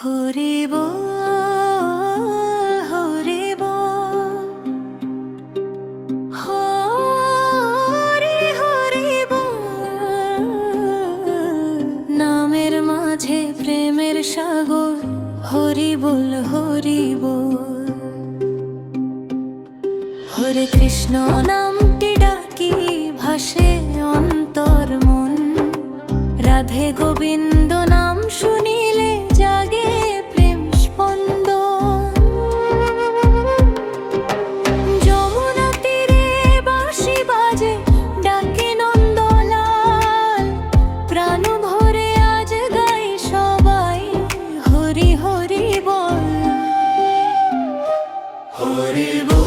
হরি বল হরি বল হরি হরি বল। নামের মাঝে প্রেমের সাগর, হরি বল হরি বল। হরে কৃষ্ণ নামটি ডাকি ভাসে অন্তর মন, রাধে গোবিন্দ নাম শুনিলে জাগে প্রেম স্পন্দন। যমুনা তীরে বাঁশি বাজে ডাকে নন্দলাল, প্রাণ ভরে আজ গাই সবাই হরি হরি বল। হরি বল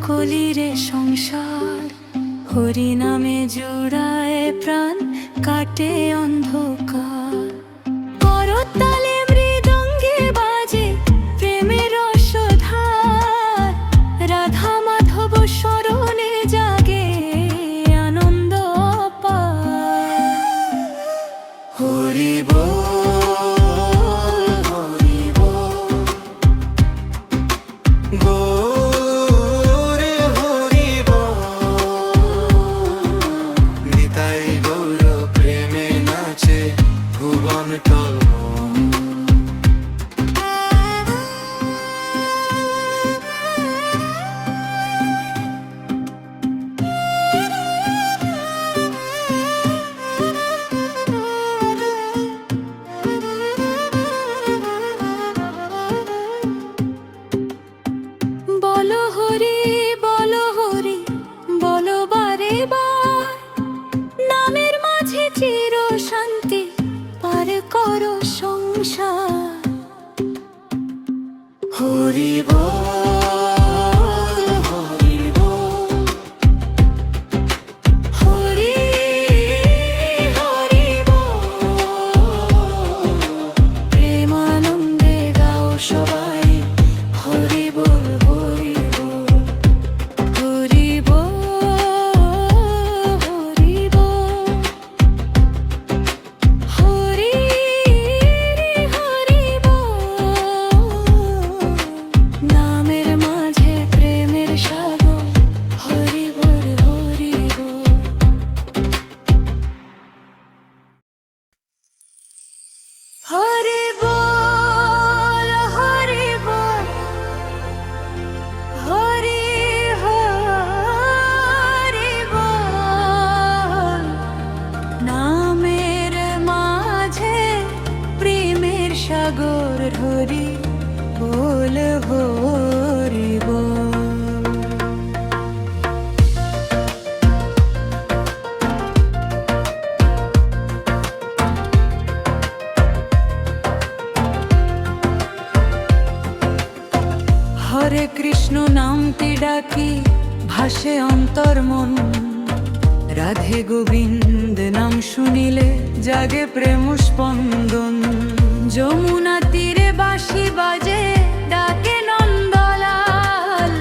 কলিরে সংসার, হরি নামে জোড়ায় প্রাণ কাটে অন্ধকার। করতালে মৃদঙ্গে বাজে প্রেমের রসধার, রাধা মাধব স্মরণে জাগে আনন্দ অপার। হরি বল হরি বল চির শান্তি পার করো সংসার। হরি বল হরি বল হরি হরি বল। প্রেমানন্দে গাও সবাই হরি বল হরি বল। হরি বল হরি বল হরি হরি বল। নামের মাঝে প্রেমের সাগর, হরি বল হরি বল। হরি বল হরি বল হরি হরি বল। নামের মাঝে প্রেমের সাগর, হরি বল হরি বল। হরে কৃষ্ণ নামটি ডাকি ভাসে অন্তর মন, রাধে গোবিন্দ নাম শুনিলে জাগে প্রেম স্পন্দন। যমুনা তীরে বাঁশি বাজে ডাকে নন্দলাল,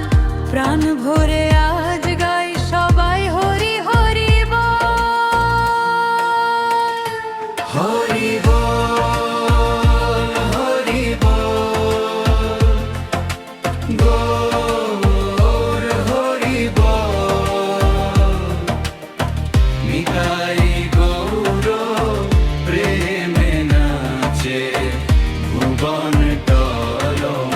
প্রাণ ভরে আজ গাই সবাই হরি হরি বল। হরি বল হরি বল গৌর হরি বল। নিতাই গৌর প্রেমে নাচে ভুবন টলম।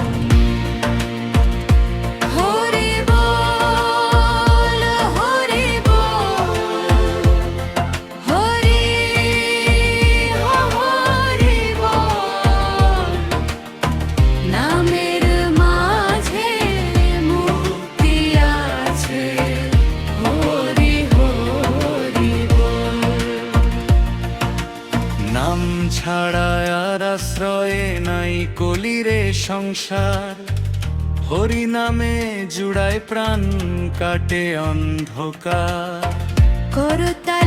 হরি বল হরি বল কলিরে সংসার, হরি নামে জুড়ায় প্রাণ, কাটে অন্ধকার। করতাল